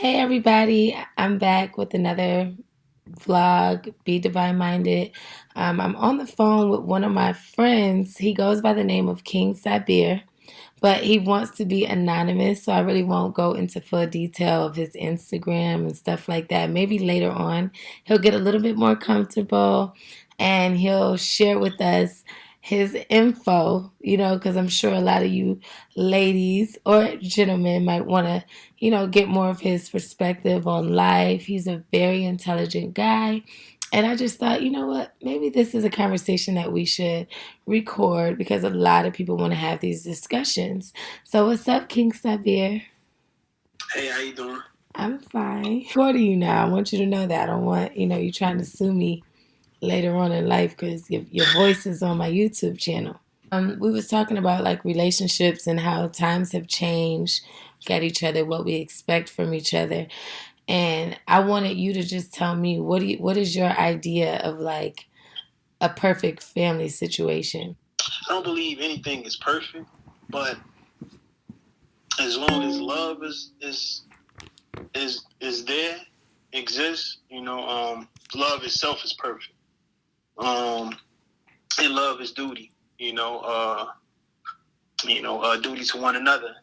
Hey everybody, I'm back with another vlog, Be Divine Minded. I'm on the phone with one of my friends. He goes by the name of King Sabir, but he wants to be anonymous, so I really won't go into full detail of his Instagram and stuff like that. Maybe later on he'll get a little bit more comfortable and he'll share with us his info, because I'm sure a lot of you ladies or gentlemen might want to, get more of his perspective on life. He's a very intelligent guy. And I just thought, you know what? Maybe this is a conversation that we should record because a lot of people want to have these discussions. So, what's up, King Sabir? Hey, how you doing? I'm fine. What are you now? I want you to know that. I don't want, you trying to sue me later on in life because your voice is on my YouTube channel. We was talking about like relationships and how times have changed, at each other, what we expect from each other. And I wanted you to just tell me what is your idea of like a perfect family situation? I don't believe anything is perfect, but as long as love is there, exists, love itself is perfect. And love is duty, duty to one another,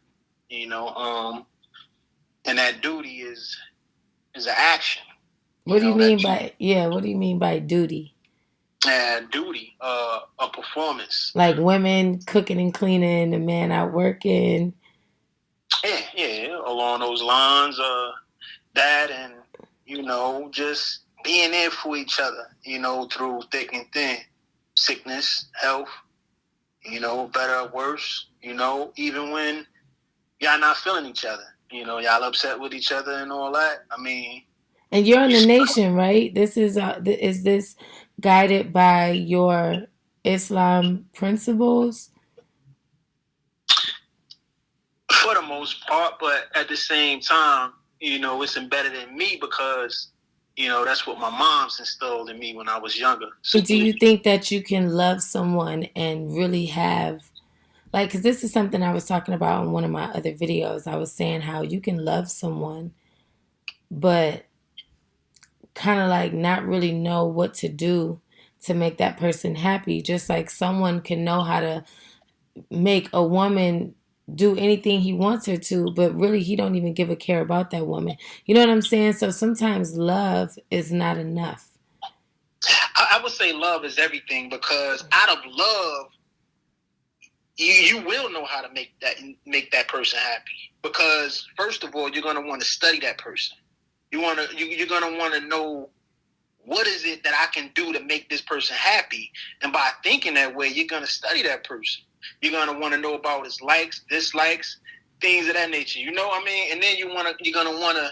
and that duty is an action, What do you that mean by what do you mean by duty? duty, a performance. Like women cooking and cleaning, the man out working. Yeah, along those lines, that and just being there for each other, through thick and thin, sickness, health, better or worse, even when y'all not feeling each other, y'all upset with each other and all that. I mean, And you're in the nation, right? Is this guided by your Islam principles? for the most part, but at the same time, it's embedded in me because, that's what my mom's instilled in me when I was younger. So, And do you think that you can love someone and really have, like, because this is something I was talking about in one of my other videos. I was saying how you can love someone, but kind of like not really know what to do to make that person happy. Just like someone can know how to make a woman do anything he wants her to, but really he don't even give a care about that woman. You know what I'm saying? So sometimes love is not enough. I would say love is everything because out of love, you will know how to make that person happy. Because first of all, you're gonna want to study that person. You're gonna want to know what is it that I can do to make this person happy, and by thinking that way, you're gonna study that person. You're gonna want to know about his likes, dislikes, things of that nature. You know what I mean? And then you're gonna want to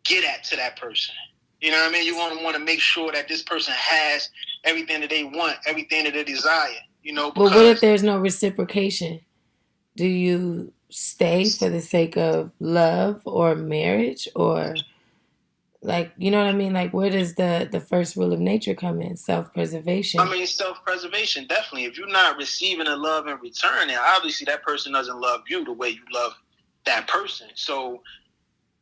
get at to that person. You know what I mean? You want to make sure that this person has everything that they want, everything that they desire. But what if Because there's no reciprocation? Do you stay for the sake of love or marriage or like, you know what I mean? Like, where does the first rule of nature come in? Self-preservation. I mean, self-preservation, definitely. If you're not receiving a love in return, then obviously that person doesn't love you the way you love that person. So,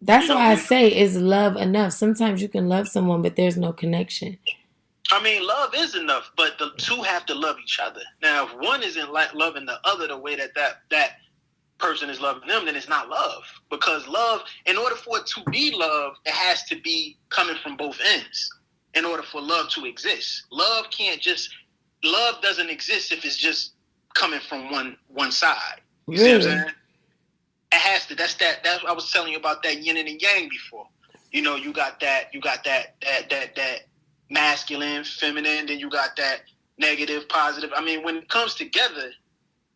That's why I say, is love enough? Sometimes you can love someone, but there's no connection. I mean, love is enough, but the two have to love each other. Now, if one isn't like loving the other the way that person is loving them, then it's not love. Because love, in order for it to be love, it has to be coming from both ends in order for love to exist. Love doesn't exist if it's just coming from one side. You see what I'm Really? saying? It has to. That's I was telling you about that yin and yang before. You got that masculine, feminine, then you got that negative, positive. I mean, when it comes together,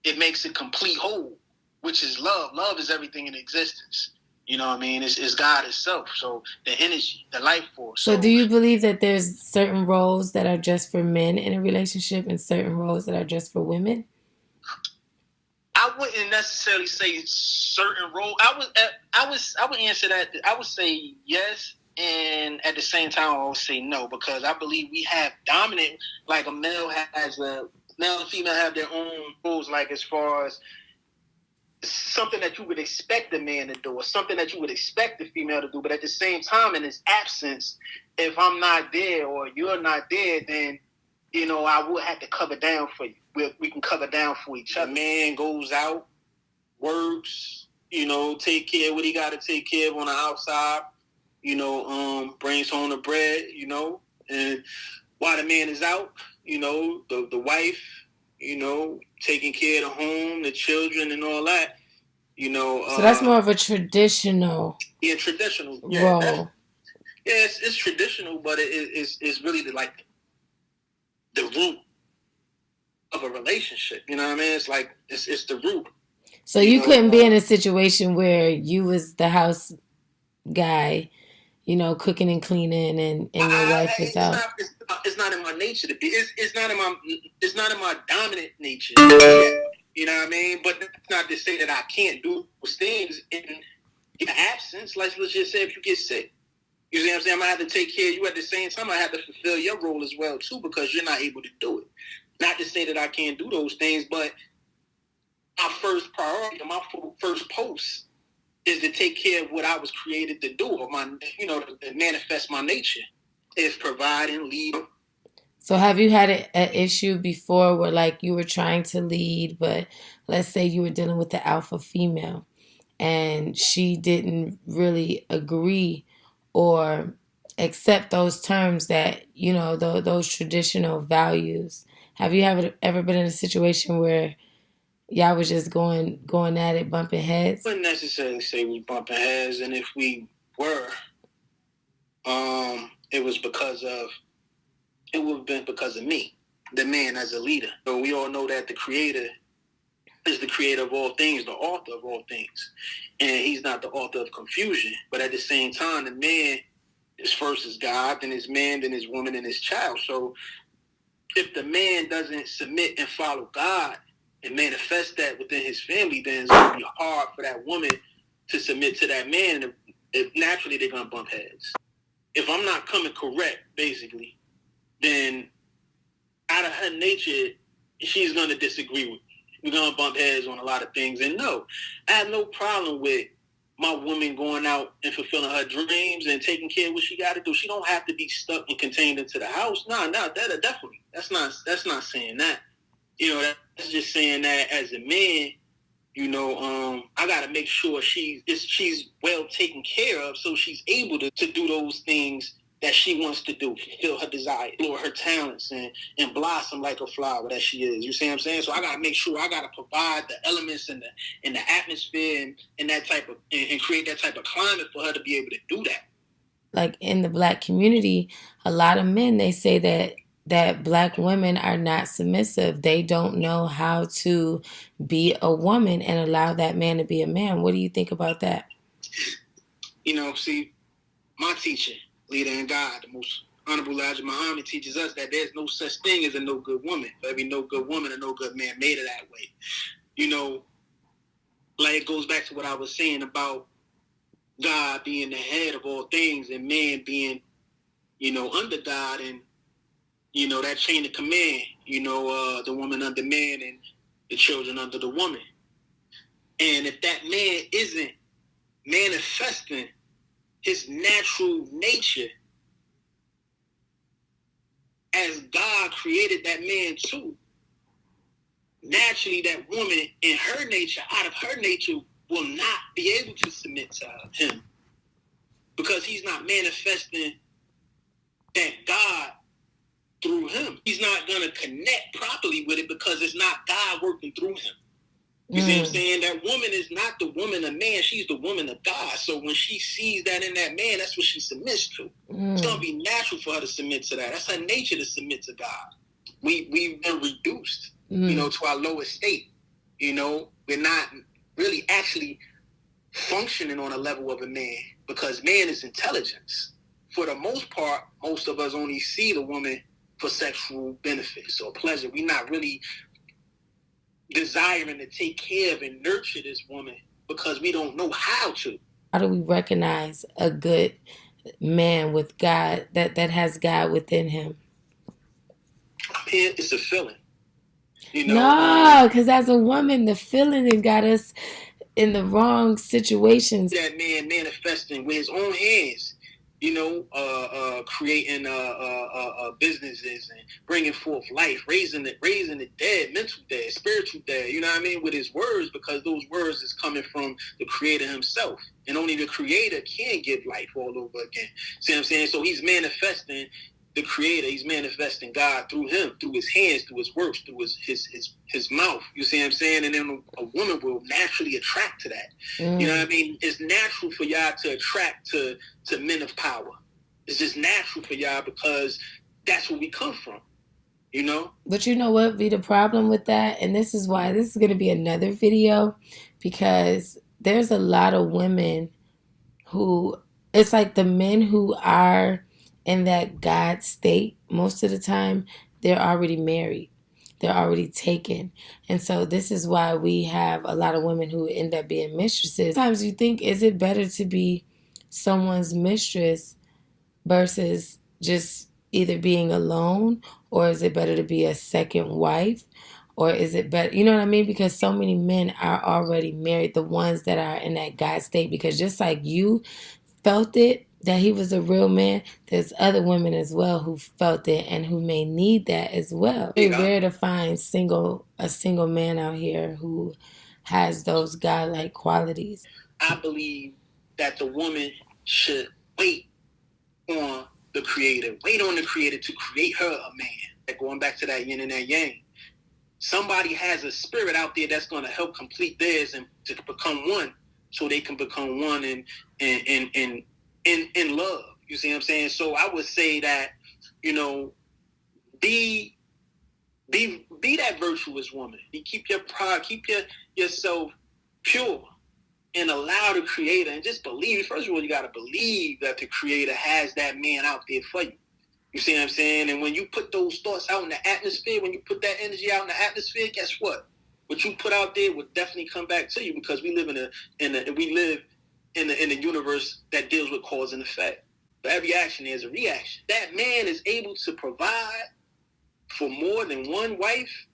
it makes a complete whole, which is love. Love is everything in existence. You know what I mean? It's God itself. So the energy, the life force. So do you believe that there's certain roles that are just for men in a relationship and certain roles that are just for women? I wouldn't necessarily say certain role. I would answer that. I would say yes, and at the same time, I would say no because I believe we have dominant. Like male and female have their own rules. Like as far as something that you would expect a man to do, or something that you would expect the female to do. But at the same time, in his absence, if I'm not there or you're not there, then I will have to cover down for you. We can cover down for each other. The man goes out, works, take care of what he got to take care of on the outside, brings home the bread, and while the man is out, the wife, taking care of the home, the children, and all that. So that's more of a traditional. Yeah, traditional. Role. It's traditional, but it's really the root of a relationship. You know what I mean? It's like it's the root. So you couldn't be in a situation where you was the house guy, cooking and cleaning, and your wife is out. It's not in my nature to be. It's not in my dominant nature. You know what I mean? But that's not to say that I can't do those things in your absence. Let's just say if you get sick. You see what I'm saying? I'm going to have to take care of you at the same time. I have to fulfill your role as well, too, because you're not able to do it. Not to say that I can't do those things, but my first priority, my first post is to take care of what I was created to do, or to manifest my nature, is provide and lead. So have you had an issue before where you were trying to lead, but let's say you were dealing with the alpha female and she didn't really agree or accept those terms that, those traditional values? Have you ever been in a situation where y'all was just going at it, bumping heads? I wouldn't necessarily say we bumping heads, and if we were, it would have been because of me, the man as a leader. So we all know that the creator is the creator of all things, the author of all things. And he's not the author of confusion. But at the same time, the man is first is God, then his man, then his woman, and his child. So if the man doesn't submit and follow God and manifest that within his family, then it's going to be hard for that woman to submit to that man. If naturally, they're going to bump heads. If I'm not coming correct, basically, then out of her nature, she's going to disagree with me. We're going to bump heads on a lot of things. And no, I have no problem with my woman going out and fulfilling her dreams and taking care of what she got to do. She don't have to be stuck and contained into the house. No, that definitely. That's not saying that. That's just saying that as a man, I got to make sure she's well taken care of, so she's able to do those things that she wants to do, fulfill her desire, her talents, and blossom like a flower that she is. You see what I'm saying? So I got to make sure I got to provide the elements and the atmosphere and that type of and create that type of climate for her to be able to do that. Like in the Black community, a lot of men, they say that Black women are not submissive. They don't know how to be a woman and allow that man to be a man. What do you think about that? See, my teacher, leader in God, the most honorable Elijah Muhammad, teaches us that there's no such thing as a no good woman. For every no good woman, a no good man made it that way. It goes back to what I was saying about God being the head of all things and man being, under God, and that chain of command, the woman under man and the children under the woman. And if that man isn't manifesting his natural nature as God created that man too, naturally that woman in her nature, out of her nature, will not be able to submit to him because he's not manifesting that God through him. He's not going to connect properly with it because it's not God working through him. You see what I'm saying? That woman is not the woman of man. She's the woman of God. So when she sees that in that man, that's what she submits to. It's going to be natural for her to submit to that. That's her nature to submit to God. We've been reduced, to our lowest state. We're not really actually functioning on a level of a man because man is intelligence. For the most part, most of us only see the woman for sexual benefits or pleasure. We're not really desiring to take care of and nurture this woman because we don't know how to. How do we recognize a good man with God that has God within him? It's a feeling. No, because as a woman, the feeling has got us in the wrong situations. That man manifesting with his own hands, creating businesses and bringing forth life, raising the dead, mental dead, spiritual dead. You know what I mean? With his words, because those words is coming from the Creator himself, and only the Creator can give life all over again. See what I'm saying? So he's manifesting the Creator. He's manifesting God through him, through his hands, through his works, through his mouth. You see what I'm saying? And then a woman will naturally attract to that. You know what I mean? It's natural for y'all to attract to men of power. It's just natural for y'all because that's where we come from. You know? But you know what be the problem with that? And this is why this is going to be another video, because there's a lot of women who, it's like the men who are in that God state, most of the time, they're already married. They're already taken. And so this is why we have a lot of women who end up being mistresses. Sometimes you think, is it better to be someone's mistress versus just either being alone, or is it better to be a second wife? Or is it better, you know what I mean? Because so many men are already married, the ones that are in that God state. Because just like you felt it, that he was a real man, there's other women as well who felt it and who may need that as well. It's rare to find a single man out here who has those godlike qualities. I believe that the woman should wait on the Creator, wait on the Creator to create her a man. Going back to that yin and that yang, somebody has a spirit out there that's going to help complete theirs and to become one, so they can become one in love. You see what I'm saying? So I would say that, be that virtuous woman. Keep your pride, keep yourself pure, and allow the Creator, and just believe. First of all, you got to believe that the Creator has that man out there for you. You see what I'm saying? And when you put those thoughts out in the atmosphere, when you put that energy out in the atmosphere, guess what? What you put out there will definitely come back to you, because we live in a universe that deals with cause and effect. For every action, there's a reaction. That man is able to provide for more than one wife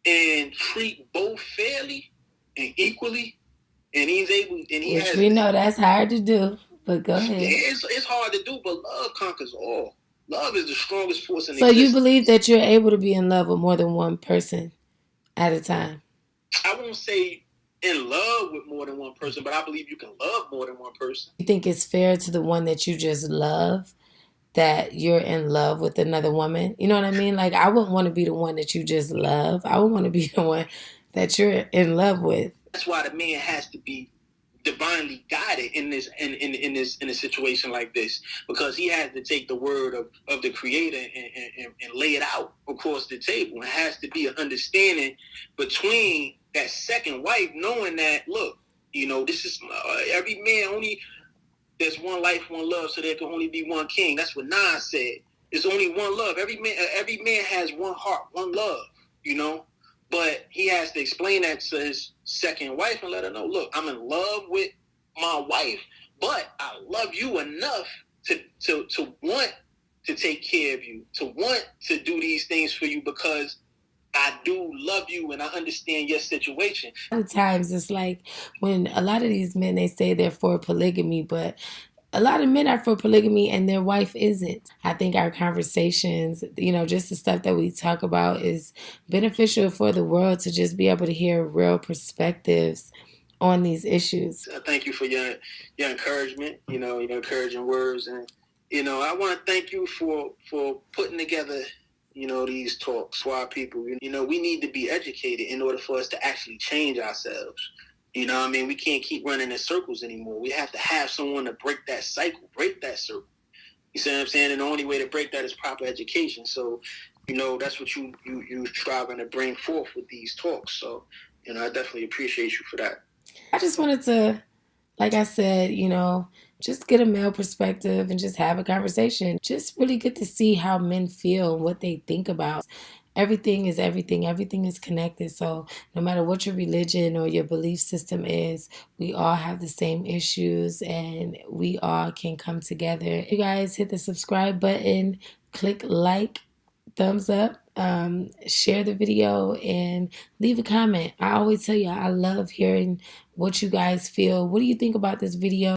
and treat both fairly and equally. And he's able, and he Which has. We know that's hard to do, but go ahead. It's hard to do, but love conquers all. Love is the strongest force in existence. So you believe that you're able to be in love with more than one person at a time? I won't say in love with more than one person, but I believe you can love more than one person. You think it's fair to the one that you just love that you're in love with another woman? You know what I mean? Like, I wouldn't want to be the one that you just love. I would want to be the one that you're in love with. That's why the man has to be divinely guided in a situation like this, because he has to take the word of the Creator and lay it out across the table. It has to be an understanding between that second wife, knowing that, look, this is every man only, there's one life, one love, so there can only be one king. That's what Nas said. There's only one love. Every man has one heart, one love, But he has to explain that to his second wife and let her know, look, I'm in love with my wife, but I love you enough to want to take care of you, to want to do these things for you, because I do love you and I understand your situation. A lot of times it's like when a lot of these men, they say they're for polygamy, but a lot of men are for polygamy and their wife isn't. I think our conversations, just the stuff that we talk about is beneficial for the world to just be able to hear real perspectives on these issues. Thank you for your encouragement, your encouraging words. And, I want to thank you for putting together, these talks for our people. We need to be educated in order for us to actually change ourselves. You know what I mean? We can't keep running in circles anymore. We have to have someone to break that cycle, break that circle. You see what I'm saying? And the only way to break that is proper education. So, that's what you striving to bring forth with these talks. So, I definitely appreciate you for that. I just wanted to, like I said, just get a male perspective and just have a conversation. Just really get to see how men feel, what they think about. Everything is everything. Everything is connected. So no matter what your religion or your belief system is, we all have the same issues and we all can come together. You guys hit the subscribe button, click like thumbs up, share the video, and leave a comment. I always tell you I love hearing what you guys feel. What do you think about this video?